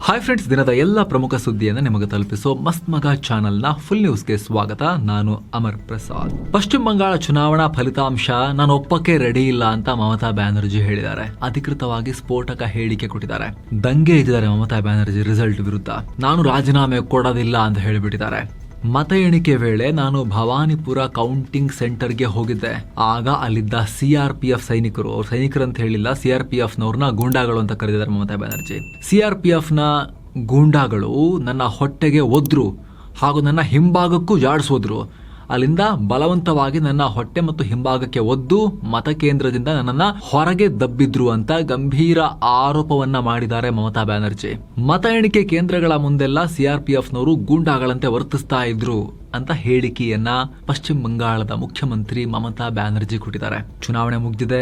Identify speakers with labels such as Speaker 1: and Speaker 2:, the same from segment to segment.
Speaker 1: Hi friends, ದಿನದ ಎಲ್ಲ ಪ್ರಮುಖ ಸುದ್ದಿಯನ್ನು ನಿಮಗೆ ತಲುಪಿಸೋ ಮಸ್ತ್ ಮಗ ಚಾನೆಲ್ನ ಫುಲ್ ನ್ಯೂಸ್ಗೆ ಸ್ವಾಗತ. ನಾನು ಅಮರ್ ಪ್ರಸಾದ್. ಪಶ್ಚಿಮ ಬಂಗಾಳ ಚುನಾವಣಾ ಫಲಿತಾಂಶ ನಾನು ಒಪ್ಪಕ್ಕೆ ರೆಡಿ ಇಲ್ಲ ಅಂತ ಮಮತಾ ಬ್ಯಾನರ್ಜಿ ಹೇಳಿದ್ದಾರೆ. ಅಧಿಕೃತವಾಗಿ ಸ್ಫೋಟಕ ಹೇಳಿಕೆ ಕೊಟ್ಟಿದ್ದಾರೆ. ದಂಗೆ ಇದ್ದಾರೆ ಮಮತಾ ಬ್ಯಾನರ್ಜಿ ರಿಸಲ್ಟ್ ವಿರುದ್ಧ. ನಾನು ರಾಜೀನಾಮೆ ಕೊಡೋದಿಲ್ಲ ಅಂತ ಹೇಳಿಬಿಟ್ಟಿದ್ದಾರೆ. ಮತ ಎಣಿಕೆ ವೇಳೆ ನಾನು ಭವಾನಿಪುರ ಕೌಂಟಿಂಗ್ ಸೆಂಟರ್ಗೆ ಹೋಗಿದ್ದೆ. ಆಗ ಅಲ್ಲಿದ್ದ CRPF ಸೈನಿಕರು, ಅವ್ರು ಸೈನಿಕರು ಅಂತ ಹೇಳಿಲ್ಲ, CRPF ನವ್ರನ್ನ ಗೂಂಡಾಗಳು ಅಂತ ಕರೆದಿದ್ದಾರೆ ಮಮತಾ ಬ್ಯಾನರ್ಜಿ. CRPF ನ ಗೂಂಡಾಗಳು ನನ್ನ ಹೊಟ್ಟೆಗೆ ಒದ್ರು ಹಾಗೂ ನನ್ನ ಹಿಂಭಾಗಕ್ಕೂ ಜಾಡಿಸೋದ್ರು. ಅಲ್ಲಿಂದ ಬಲವಂತವಾಗಿ ನನ್ನ ಹೊಟ್ಟೆ ಮತ್ತು ಹಿಂಭಾಗಕ್ಕೆ ಒದ್ದು ಮತಕೇಂದ್ರದಿಂದ ನನ್ನನ್ನ ಹೊರಗೆ ದಬ್ಬಿದ್ರು ಅಂತ ಗಂಭೀರ ಆರೋಪವನ್ನ ಮಾಡಿದ್ದಾರೆ ಮಮತಾ ಬ್ಯಾನರ್ಜಿ. ಮತ ಎಣಿಕೆ ಕೇಂದ್ರಗಳ ಮುಂದೆಲ್ಲ CRPFನವರು ಗೂಂಡಾಗಳಂತೆ ವರ್ತಿಸ್ತಾ ಇದ್ರು ಅಂತ ಹೇಳಿಕೆಯನ್ನ ಪಶ್ಚಿಮ ಬಂಗಾಳದ ಮುಖ್ಯಮಂತ್ರಿ ಮಮತಾ ಬ್ಯಾನರ್ಜಿ ಕೊಟ್ಟಿದ್ದಾರೆ. ಚುನಾವಣೆ ಮುಗ್ದಿದೆ,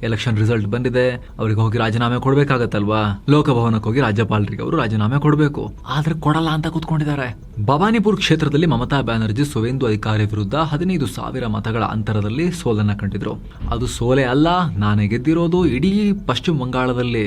Speaker 1: ಎಲೆಕ್ಷನ್ ರಿಸಲ್ಟ್ ಬಂದಿದೆ, ಅವರಿಗೆ ಹೋಗಿ ರಾಜೀನಾಮೆ ಕೊಡ್ಬೇಕಾಗತ್ತಲ್ವಾ. ಲೋಕಭವನಕ್ಕೆ ಹೋಗಿ ರಾಜ್ಯಪಾಲರಿಗೆ ಅವರು ರಾಜೀನಾಮೆ ಕೊಡಬೇಕು, ಆದ್ರೆ ಕೊಡಲ್ಲ ಅಂತ ಕೂತ್ಕೊಂಡಿದ್ದಾರೆ. ಭವಾನಿಪುರ್ ಕ್ಷೇತ್ರದಲ್ಲಿ ಮಮತಾ ಬ್ಯಾನರ್ಜಿ ಸುವೇಂದು ಅಧಿಕಾರಿ ವಿರುದ್ಧ 15,000 ಮತಗಳ ಅಂತರದಲ್ಲಿ ಸೋಲನ್ನ ಕಂಡಿದ್ರು. ಅದು ಸೋಲೆ ಅಲ್ಲ, ನಾನೇ ಗೆದ್ದಿರೋದು. ಇಡೀ ಪಶ್ಚಿಮ ಬಂಗಾಳದಲ್ಲಿ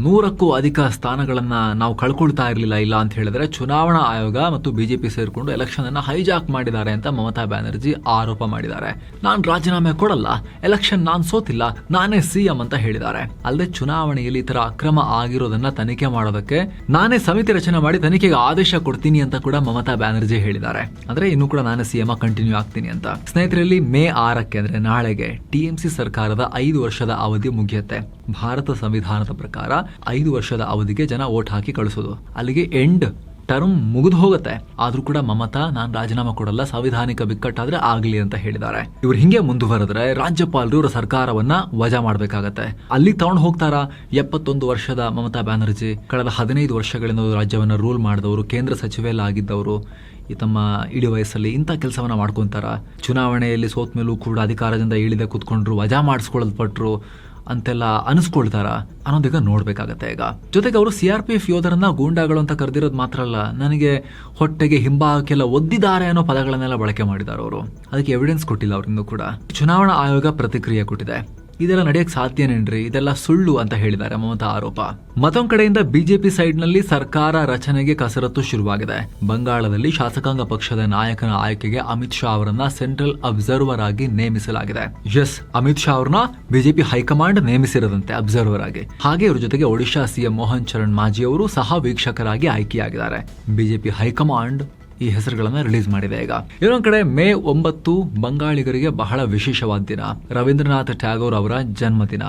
Speaker 1: 100ಕ್ಕೂ ಅಧಿಕ ಸ್ಥಾನಗಳನ್ನ ನಾವು ಕಳ್ಕೊಳ್ತಾ ಇರಲಿಲ್ಲ ಇಲ್ಲ ಅಂತ ಹೇಳಿದ್ರೆ ಚುನಾವಣಾ ಆಯೋಗ ಮತ್ತು ಬಿಜೆಪಿ ಸೇರಿಕೊಂಡು ಎಲೆಕ್ಷನ್ ಅನ್ನ ಹೈಜಾಕ್ ಮಾಡಿದ್ದಾರೆ ಅಂತ ಮಮತಾ ಬ್ಯಾನರ್ಜಿ ಆರೋಪ ಮಾಡಿದ್ದಾರೆ. ನಾನು ರಾಜೀನಾಮೆ ಕೊಡಲ್ಲ, ಎಲೆಕ್ಷನ್ ನಾನು ಸೋತಿಲ್ಲ, ನಾನೇ CM ಅಂತ ಹೇಳಿದ್ದಾರೆ. ಅಲ್ಲದೆ ಚುನಾವಣೆಯಲ್ಲಿ ಈ ತರ ಅಕ್ರಮ ಆಗಿರೋದನ್ನ ತನಿಖೆ ಮಾಡೋದಕ್ಕೆ ನಾನೇ ಸಮಿತಿ ರಚನೆ ಮಾಡಿ ತನಿಖೆಗೆ ಆದೇಶ ಕೊಡ್ತೀನಿ ಅಂತ ಕೂಡ ಮಮತಾ ಬ್ಯಾನರ್ಜಿ ಹೇಳಿದ್ದಾರೆ. ಅಂದ್ರೆ ಇನ್ನೂ ಕೂಡ ನಾನೇ CM ಕಂಟಿನ್ಯೂ ಆಗ್ತೀನಿ ಅಂತ. ಸ್ನೇಹಿತರಲ್ಲಿ, ಮೇ 6ಕ್ಕೆ ಅಂದ್ರೆ ನಾಳೆಗೆ TMC ಸರ್ಕಾರದ 5 ವರ್ಷದ ಅವಧಿ ಮುಗಿಯುತ್ತೆ. ಭಾರತ ಸಂವಿಧಾನದ ಪ್ರಕಾರ 5 ವರ್ಷದ ಅವಧಿಗೆ ಜನ ವೋಟ್ ಹಾಕಿ ಕಳಿಸೋದು. ಅಲ್ಲಿಗೆ ಎಂಡ್ ಟರ್ಮ್ ಮುಗಿದು ಹೋಗುತ್ತೆ. ಆದ್ರೂ ಕೂಡ ಮಮತಾ ನಾನು ರಾಜೀನಾಮೆ ಕೊಡಲ್ಲ, ಸಂವಿಧಾನಿಕ ಬಿಕ್ಕಟ್ಟಾದ್ರೆ ಆಗ್ಲಿ ಅಂತ ಹೇಳಿದ್ದಾರೆ. ಇವ್ರು ಹಿಂಗೆ ಮುಂದುವರೆದ್ರೆ ರಾಜ್ಯಪಾಲರು ಇವರ ಸರ್ಕಾರವನ್ನ ವಜಾ ಮಾಡಬೇಕಾಗತ್ತೆ. ಅಲ್ಲಿ ತಗೊಂಡು ಹೋಗ್ತಾರ. 71 ವರ್ಷದ ಮಮತಾ ಬ್ಯಾನರ್ಜಿ ಕಳೆದ 15 ವರ್ಷಗಳಿಂದ ರಾಜ್ಯವನ್ನ ರೂಲ್ ಮಾಡಿದವರು, ಕೇಂದ್ರ ಸಚಿವೆ ಆಗಿದ್ದವರು, ಈ ತಮ್ಮ ಇಡೀ ವಯಸ್ಸಲ್ಲಿ ಇಂಥ ಕೆಲಸವನ್ನ ಮಾಡ್ಕೊಂತಾರ. ಚುನಾವಣೆಯಲ್ಲಿ ಸೋತ್ ಮೇಲೂ ಕೂಡ ಅಧಿಕಾರದಿಂದ ಇಳಿದ ಕೂತ್ಕೊಂಡ್ರು, ವಜಾ ಮಾಡಿಸ್ಕೊಳ್ಳಲ್ಪಟ್ರು ಅಂತೆಲ್ಲ ಅನಿಸ್ಕೊಳ್ತಾರ ಅನ್ನೋದೀಗ ನೋಡ್ಬೇಕಾಗತ್ತೆ. ಈಗ ಜೊತೆಗೆ ಅವರು CRPF ಯೋಧರನ್ನ ಗೂಂಡಾಗಳು ಅಂತ ಕರೆದಿರೋದು ಮಾತ್ರ ಅಲ್ಲ, ನನಗೆ ಹೊಟ್ಟೆಗೆ ಹಿಂಭಾಗಕ್ಕೆಲ್ಲ ಒದ್ದಿದ್ದಾರೆ ಅನ್ನೋ ಪದಗಳನ್ನೆಲ್ಲ ಬಳಕೆ ಮಾಡಿದ್ದಾರೆ ಅವರು. ಅದಕ್ಕೆ ಎವಿಡೆನ್ಸ್ ಕೊಟ್ಟಿಲ್ಲ ಅವರಿಂದು ಕೂಡ. ಚುನಾವಣಾ ಆಯೋಗ ಪ್ರತಿಕ್ರಿಯೆ ಕೊಟ್ಟಿದೆ. ಇದೆಲ್ಲ ನಡೆಯಕ್ಕೆ ಸಾಧ್ಯನೇನ್ರಿ, ಇದೆಲ್ಲ ಸುಳ್ಳು ಅಂತ ಹೇಳಿದ್ದಾರೆ ಮಮತಾ ಆರೋಪ. ಮತ್ತೊಂದ್ ಕಡೆಯಿಂದ ಬಿಜೆಪಿ ಸೈಡ್ ನಲ್ಲಿ ಸರ್ಕಾರ ರಚನೆಗೆ ಕಸರತ್ತು ಶುರುವಾಗಿದೆ. ಬಂಗಾಳದಲ್ಲಿ ಶಾಸಕಾಂಗ ಪಕ್ಷದ ನಾಯಕನ ಆಯ್ಕೆಗೆ ಅಮಿತ್ ಶಾ ಅವರನ್ನ ಸೆಂಟ್ರಲ್ ಅಬ್ಸರ್ವರ್ ಆಗಿ ನೇಮಿಸಲಾಗಿದೆ. ಎಸ್, ಅಮಿತ್ ಶಾ ಅವರನ್ನ ಬಿಜೆಪಿ ಹೈಕಮಾಂಡ್ ನೇಮಿಸಿರದಂತೆ ಅಬ್ಸರ್ವರ್ ಆಗಿ. ಹಾಗೆ ಇವ್ರ ಜೊತೆಗೆ ಒಡಿಶಾ CM ಮೋಹನ್ ಚರಣ್ ಮಾಜಿ ಅವರು ಸಹ ವೀಕ್ಷಕರಾಗಿ ಆಯ್ಕೆಯಾಗಿದ್ದಾರೆ. ಬಿಜೆಪಿ ಹೈಕಮಾಂಡ್ ಈ ಹೆಸರುಗಳನ್ನ ರಿಲೀಸ್ ಮಾಡಿದೆ. ಈಗ ಇನ್ನೊಂದ್ ಕಡೆ ಮೇ 9 ಬಂಗಾಳಿಗರಿಗೆ ಬಹಳ ವಿಶೇಷವಾದ ದಿನ, ರವೀಂದ್ರನಾಥ್ ಟ್ಯಾಗೋರ್ ಅವರ ಜನ್ಮದಿನ.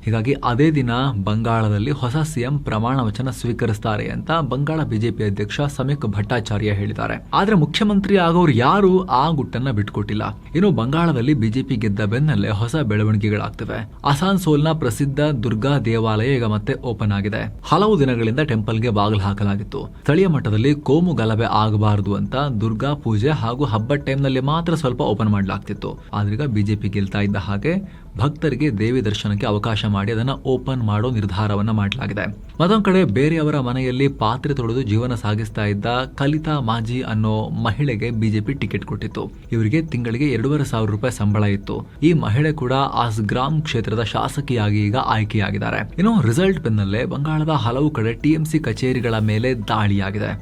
Speaker 1: ಹೀಗಾಗಿ ಅದೇ ದಿನ ಬಂಗಾಳದಲ್ಲಿ ಹೊಸ CM ಪ್ರಮಾಣ ವಚನ ಸ್ವೀಕರಿಸ್ತಾರೆ ಅಂತ ಬಂಗಾಳ ಬಿಜೆಪಿ ಅಧ್ಯಕ್ಷ ಸಮೀಕ್ ಭಟ್ಟಾಚಾರ್ಯ ಹೇಳಿದ್ದಾರೆ. ಆದ್ರೆ ಮುಖ್ಯಮಂತ್ರಿ ಆಗೋರು ಯಾರು ಆ ಗುಟ್ಟನ್ನ ಬಿಟ್ಕೊಟ್ಟಿಲ್ಲ. ಇನ್ನು ಬಂಗಾಳದಲ್ಲಿ ಬಿಜೆಪಿ ಗೆದ್ದ ಬೆನ್ನಲ್ಲೇ ಹೊಸ ಬೆಳವಣಿಗೆಗಳಾಗ್ತವೆ. ಅಸಾನ್ಸೋಲ್ನ ಪ್ರಸಿದ್ಧ ದುರ್ಗಾ ದೇವಾಲಯ ಈಗ ಮತ್ತೆ ಓಪನ್ ಆಗಿದೆ. ಹಲವು ದಿನಗಳಿಂದ ಟೆಂಪಲ್ಗೆ ಬಾಗಿಲು ಹಾಕಲಾಗಿತ್ತು. ಸ್ಥಳೀಯ ಮಟ್ಟದಲ್ಲಿ ಕೋಮು ಗಲಭೆ ಆಗಬಾರದು ಅಂತ ದುರ್ಗಾ ಪೂಜೆ ಹಾಗೂ ಹಬ್ಬದ ಟೈಮ್ನಲ್ಲಿ ಮಾತ್ರ ಸ್ವಲ್ಪ ಓಪನ್ ಮಾಡಲಾಗ್ತಿತ್ತು. ಆದ್ರೀಗ ಬಿಜೆಪಿ ಗೆಲ್ತಾ ಇದ್ದ ಹಾಗೆ ಭಕ್ತರಿಗೆ ದೇವಿ ದರ್ಶನಕ್ಕೆ ಅವಕಾಶ ಮಾಡಿ ಅದನ್ನ ಓಪನ್ ಮಾಡೋ ನಿರ್ಧಾರವನ್ನ ಮಾಡಲಾಗಿದೆ. ಮತ್ತೊಂದ್ ಕಡೆ ಬೇರೆಯವರ ಮನೆಯಲ್ಲಿ ಪಾತ್ರೆ ತೊಳೆದು ಜೀವನ ಸಾಗಿಸ್ತಾ ಇದ್ದ ಕಲಿತಾ ಮಾಜಿ ಅನ್ನೋ ಮಹಿಳೆಗೆ ಬಿಜೆಪಿ ಟಿಕೆಟ್ ಕೊಟ್ಟಿತ್ತು. ಇವರಿಗೆ ತಿಂಗಳಿಗೆ 2,500 ರೂಪಾಯಿ ಸಂಬಳ ಇತ್ತು. ಈ ಮಹಿಳೆ ಕೂಡ ಆಸ್ಗ್ರಾಮ್ ಕ್ಷೇತ್ರದ ಶಾಸಕಿಯಾಗಿ ಈಗ ಆಯ್ಕೆಯಾಗಿದ್ದಾರೆ. ಇನ್ನು ರಿಸಲ್ಟ್ ಬೆನ್ನಲ್ಲೇ ಬಂಗಾಳದ ಹಲವು ಕಡೆ TMC ಕಚೇರಿಗಳ ಮೇಲೆ ದಾಳಿಯಾಗಿದೆ.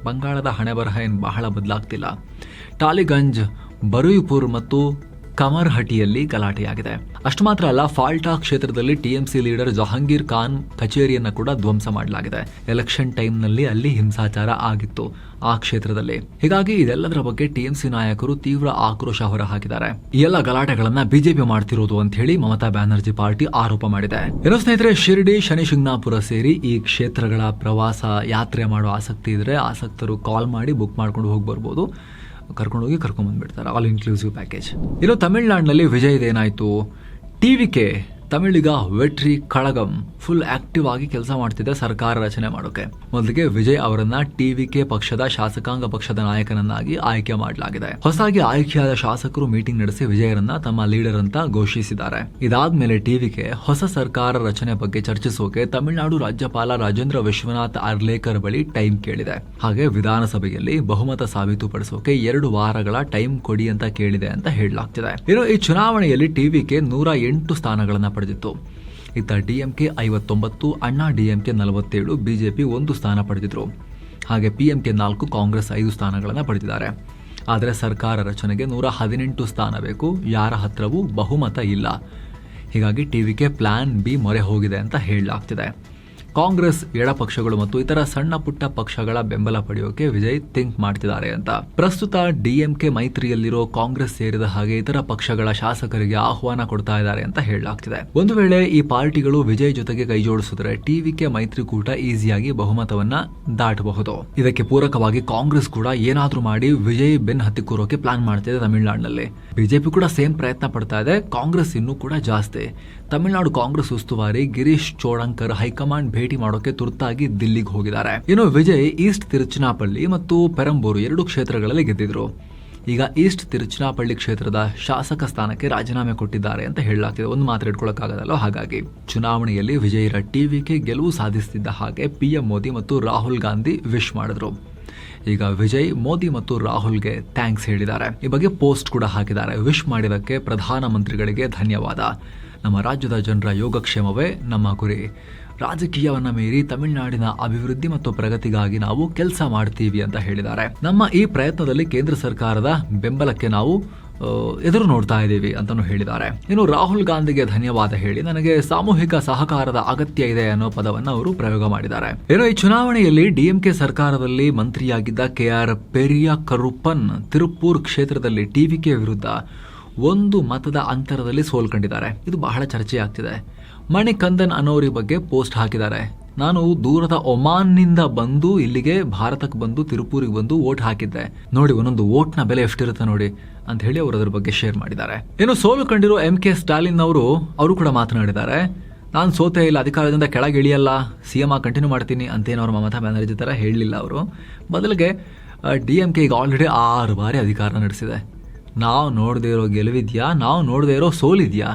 Speaker 1: ಬಂಗಾಳದ ಹಣೆಬರಹ ಏನು ಬಹಳ ಬದಲಾಗ್ತಿಲ್ಲ. ಟಾಲಿಗಂಜ್, ಬರುಯಿಪುರ್ ಮತ್ತು ಕಮರ್ಹಟಿಯಲ್ಲಿ ಗಲಾಟೆಯಾಗಿದೆ. ಅಷ್ಟು ಮಾತ್ರ ಅಲ್ಲ, ಫಾಲ್ಟಾ ಕ್ಷೇತ್ರದಲ್ಲಿ TMC ಲೀಡರ್ ಜಹಾಂಗೀರ್ ಖಾನ್ ಕಚೇರಿಯನ್ನ ಕೂಡ ಧ್ವಂಸ ಮಾಡಲಾಗಿದೆ. ಎಲೆಕ್ಷನ್ ಟೈಮ್ ನಲ್ಲಿ ಅಲ್ಲಿ ಹಿಂಸಾಚಾರ ಆಗಿತ್ತು ಆ ಕ್ಷೇತ್ರದಲ್ಲಿ. ಹೀಗಾಗಿ ಇದೆಲ್ಲದರ ಬಗ್ಗೆ TMC ನಾಯಕರು ತೀವ್ರ ಆಕ್ರೋಶ ಹೊರಹಾಕಿದ್ದಾರೆ. ಈ ಎಲ್ಲ ಗಲಾಟೆಗಳನ್ನ ಬಿಜೆಪಿ ಮಾಡ್ತಿರೋದು ಅಂತ ಹೇಳಿ ಮಮತಾ ಬ್ಯಾನರ್ಜಿ ಪಾರ್ಟಿ ಆರೋಪ ಮಾಡಿದೆ. ಏನೋ ಸ್ನೇಹಿತರೆ, ಶಿರ್ಡಿ, ಶನಿ ಶಿಂಗ್ನಾಪುರ ಸೇರಿ ಈ ಕ್ಷೇತ್ರಗಳ ಪ್ರವಾಸ ಯಾತ್ರೆ ಮಾಡೋ ಆಸಕ್ತಿ ಇದ್ರೆ ಆಸಕ್ತರು ಕಾಲ್ ಮಾಡಿ ಬುಕ್ ಮಾಡ್ಕೊಂಡು ಹೋಗಿ ಬರ್ಬೋದು. ಕರ್ಕೊಂಡೋಗಿ ಕರ್ಕೊಂಡ್ಬಂದ್ಬಿಡ್ತಾರೆ, ಆಲ್ ಇನ್ಕ್ಲೂಸಿವ್ ಪ್ಯಾಕೇಜ್. ಇನ್ನು ತಮಿಳುನಾಡಿನಲ್ಲಿ ವಿಜಯ್ ಏನಾಯ್ತು, TVK Tamilaga Vetri Kazhagam full active ಆಗಿ ಕೆಲಸ ಮಾಡ್ತಿದ್ದೆ ಸರ್ಕಾರ ರಚನೆ ಮಾಡೋಕೆ. ಮೊದಲಿಗೆ ವಿಜಯ್ ಅವರನ್ನ TVK ಪಕ್ಷದ ಶಾಸಕಾಂಗ ಪಕ್ಷದ ನಾಯಕನನ್ನಾಗಿ ಆಯ್ಕೆ ಮಾಡಲಾಗಿದೆ. ಹೊಸದಾಗಿ ಆಯ್ಕೆಯಾದ ಶಾಸಕರು ಮೀಟಿಂಗ್ ನಡೆಸಿ ವಿಜಯರನ್ನ ತಮ್ಮ ಲೀಡರ್ ಅಂತ ಘೋಷಿಸಿದ್ದಾರೆ. ಇದಾದ್ಮೇಲೆ TVK ಹೊಸ ಸರ್ಕಾರ ರಚನೆ ಬಗ್ಗೆ ಚರ್ಚಿಸೋಕೆ ತಮಿಳುನಾಡು ರಾಜ್ಯಪಾಲ ರಾಜೇಂದ್ರ ವಿಶ್ವನಾಥ್ ಅರ್ಲೇಕರ್ ಬಳಿ ಟೈಮ್ ಕೇಳಿದೆ. ಹಾಗೆ ವಿಧಾನಸಭೆಯಲ್ಲಿ ಬಹುಮತ ಸಾಬೀತುಪಡಿಸೋಕೆ 2 ವಾರಗಳ ಟೈಮ್ ಕೊಡಿ ಅಂತ ಕೇಳಿದೆ ಅಂತ ಹೇಳಲಾಗ್ತಿದೆ. ಇನ್ನು ಈ ಚುನಾವಣೆಯಲ್ಲಿ TVK 108 ಸ್ಥಾನಗಳನ್ನ ಪಡೆದಿತ್ತು. ಇತ್ತ ಡಿಎಂಕೆ 59, ಅಣ್ಣಾ ಡಿಎಂಕೆ 47, ಬಿಜೆಪಿ 1 ಸ್ಥಾನ ಪಡೆದಿದ್ರು. ಹಾಗೆ ಪಿಎಂಕೆ 4, ಕಾಂಗ್ರೆಸ್ 5 ಸ್ಥಾನಗಳನ್ನು ಪಡೆದಿದ್ದಾರೆ. ಆದರೆ ಸರ್ಕಾರ ರಚನೆಗೆ 118 ಸ್ಥಾನ ಬೇಕು. ಯಾರ ಹತ್ರವೂ ಬಹುಮತ ಇಲ್ಲ. ಹೀಗಾಗಿ ಟಿವಿಕೆ ಪ್ಲಾನ್ ಬಿ ಮೊರೆ ಹೋಗಿದೆ ಅಂತ ಹೇಳಲಾಗ್ತಿದೆ. ಕಾಂಗ್ರೆಸ್, ಎಡಪಕ್ಷಗಳು ಮತ್ತು ಇತರ ಸಣ್ಣ ಪುಟ್ಟ ಪಕ್ಷಗಳ ಬೆಂಬಲ ಪಡೆಯೋಕೆ ವಿಜಯ್ ಥಿಂಕ್ ಮಾಡ್ತಿದ್ದಾರೆ ಅಂತ. ಪ್ರಸ್ತುತ ಡಿಎಂಕೆ ಮೈತ್ರಿಯಲ್ಲಿರೋ ಕಾಂಗ್ರೆಸ್ ಸೇರಿದ ಹಾಗೆ ಇತರ ಪಕ್ಷಗಳ ಶಾಸಕರಿಗೆ ಆಹ್ವಾನ ಕೊಡ್ತಾ ಇದ್ದಾರೆ ಅಂತ ಹೇಳಲಾಗ್ತಿದೆ. ಒಂದು ವೇಳೆ ಈ ಪಾರ್ಟಿಗಳು ವಿಜಯ್ ಜೊತೆಗೆ ಕೈ ಜೋಡಿಸಿದ್ರೆ ಟಿವಿಕೆ ಮೈತ್ರಿಕೂಟ ಈಸಿಯಾಗಿ ಬಹುಮತವನ್ನ ದಾಟಬಹುದು. ಇದಕ್ಕೆ ಪೂರಕವಾಗಿ ಕಾಂಗ್ರೆಸ್ ಕೂಡ ಏನಾದ್ರೂ ಮಾಡಿ ವಿಜಯ್ ಬೆನ್ ಹತ್ತಿ ಕೂರೋಕೆ ಪ್ಲಾನ್ ಮಾಡ್ತಿದೆ ತಮಿಳುನಾಡಿನಲ್ಲಿ. ಬಿಜೆಪಿ ಕೂಡ ಸೇಮ್ ಪ್ರಯತ್ನ ಪಡ್ತಾ ಇದೆ. ಕಾಂಗ್ರೆಸ್ ಇನ್ನೂ ಕೂಡ ಜಾಸ್ತಿ. ತಮಿಳುನಾಡು ಕಾಂಗ್ರೆಸ್ ಉಸ್ತುವಾರಿ ಗಿರೀಶ್ ಚೋಡಂಕರ್ ಹೈಕಮಾಂಡ್ ಭೇಟಿ ಮಾಡೋಕೆ ತುರ್ತಾಗಿ ದಿಲ್ಲಿಗೆ ಹೋಗಿದ್ದಾರೆ. ಇನ್ನು ವಿಜಯ್ ಈಸ್ಟ್ ತಿರುಚನಾಪಳ್ಳಿ ಮತ್ತು ಪೆರಂಬೂರು 2 ಕ್ಷೇತ್ರಗಳಲ್ಲಿ ಗೆದ್ದಿದ್ರು. ಈಗ ಈಸ್ಟ್ ತಿರುಚನಾಪಳ್ಳಿ ಕ್ಷೇತ್ರದ ಶಾಸಕ ಸ್ಥಾನಕ್ಕೆ ರಾಜೀನಾಮೆ ಕೊಟ್ಟಿದ್ದಾರೆ ಅಂತ ಹೇಳಲಾಗ್ತಿದೆ. ಒಂದು ಮಾತ್ರ ಇಟ್ಕೊಳ್ಳೋಕ್ಕಾಗದಲ್ಲ. ಹಾಗಾಗಿ ಚುನಾವಣೆಯಲ್ಲಿ ವಿಜಯರ ಟಿವಿಕೆ ಗೆಲುವು ಸಾಧಿಸುತ್ತಿದ್ದ ಹಾಗೆ ಪಿಎಂ ಮೋದಿ ಮತ್ತು ರಾಹುಲ್ ಗಾಂಧಿ ವಿಶ್ ಮಾಡಿದ್ರು. ಈಗ ವಿಜಯ್ ಮೋದಿ ಮತ್ತು ರಾಹುಲ್ಗೆ ಥ್ಯಾಂಕ್ಸ್ ಹೇಳಿದ್ದಾರೆ. ಈ ಬಗ್ಗೆ ಪೋಸ್ಟ್ ಕೂಡ ಹಾಕಿದ್ದಾರೆ. ವಿಶ್ ಮಾಡಿದಕ್ಕೆ ಪ್ರಧಾನಮಂತ್ರಿಗಳಿಗೆ ಧನ್ಯವಾದ. ನಮ್ಮ ರಾಜ್ಯದ ಜನರ ಯೋಗಕ್ಷೇಮವೇ ನಮ್ಮ ಗುರಿ. ರಾಜಕೀಯವನ್ನ ಮೀರಿ ತಮಿಳುನಾಡಿನ ಅಭಿವೃದ್ಧಿ ಮತ್ತು ಪ್ರಗತಿಗಾಗಿ ನಾವು ಕೆಲಸ ಮಾಡ್ತೀವಿ ಅಂತ ಹೇಳಿದ್ದಾರೆ. ನಮ್ಮ ಈ ಪ್ರಯತ್ನದಲ್ಲಿ ಕೇಂದ್ರ ಸರ್ಕಾರದ ಬೆಂಬಲಕ್ಕೆ ನಾವು ಎದುರು ನೋಡ್ತಾ ಇದ್ದೀವಿ ಅಂತಾನೂ ಹೇಳಿದ್ದಾರೆ. ಇನ್ನು ರಾಹುಲ್ ಗಾಂಧಿಗೆ ಧನ್ಯವಾದ ಹೇಳಿ ನನಗೆ ಸಾಮೂಹಿಕ ಸಹಕಾರದ ಅಗತ್ಯ ಇದೆ ಅನ್ನೋ ಪದವನ್ನು ಅವರು ಪ್ರಯೋಗ ಮಾಡಿದ್ದಾರೆ. ಇನ್ನು ಈ ಚುನಾವಣೆಯಲ್ಲಿ ಡಿಎಂಕೆ ಸರ್ಕಾರದಲ್ಲಿ ಮಂತ್ರಿಯಾಗಿದ್ದ ಕೆಆರ್ ಪೆರಿಯಕರುಪ್ಪನ್ ತಿರುಪೂರ್ ಕ್ಷೇತ್ರದಲ್ಲಿ ಟಿವಿಕೆ ವಿರುದ್ಧ 1 ಮತದ ಅಂತರದಲ್ಲಿ ಸೋಲ್ಕೊಂಡಿದ್ದಾರೆ. ಇದು ಬಹಳ ಚರ್ಚೆಯಾಗ್ತಿದೆ. ಮಣಿಕಂದನ್ ಅನ್ನೋರಿ ಬಗ್ಗೆ ಪೋಸ್ಟ್ ಹಾಕಿದ್ದಾರೆ. ನಾನು ದೂರದ ಒಮಾನ್ನಿಂದ ಬಂದು ಇಲ್ಲಿಗೆ ಭಾರತಕ್ಕೆ ಬಂದು ತಿರುಪೂರಿಗೆ ಬಂದು ವೋಟ್ ಹಾಕಿದ್ದೆ. ನೋಡಿ ಒಂದೊಂದು ವೋಟ್ನ ಬೆಲೆ ಎಷ್ಟಿರುತ್ತೆ ನೋಡಿ ಅಂತ ಹೇಳಿ ಅವರು ಅದರ ಬಗ್ಗೆ ಶೇರ್ ಮಾಡಿದ್ದಾರೆ. ಇನ್ನು ಸೋಲು ಕಂಡಿರೋ MK ಸ್ಟಾಲಿನ್ ಅವರು ಕೂಡ ಮಾತನಾಡಿದ್ದಾರೆ. ನಾನು ಸೋತೆ ಇಲ್ಲ, ಅಧಿಕಾರದಿಂದ ಕೆಳಗೆ ಇಳಿಯಲ್ಲ, CM ಆಗಿ ಕಂಟಿನ್ಯೂ ಮಾಡ್ತೀನಿ ಅಂತೇನು ಅವರು ಮಮತಾ ಬ್ಯಾನರ್ಜಿ ಥರ ಹೇಳಲಿಲ್ಲ. ಅವರು ಬದಲಿಗೆ DMK ಈಗ ಆಲ್ರೆಡಿ 6 ಬಾರಿ ಅಧಿಕಾರ ನಡೆಸಿದೆ. ನಾವು ನೋಡದೇ ಇರೋ ಗೆಲುವಿದ್ಯಾ, ನಾವು ನೋಡದೇ ಇರೋ ಸೋಲಿದ್ಯಾ,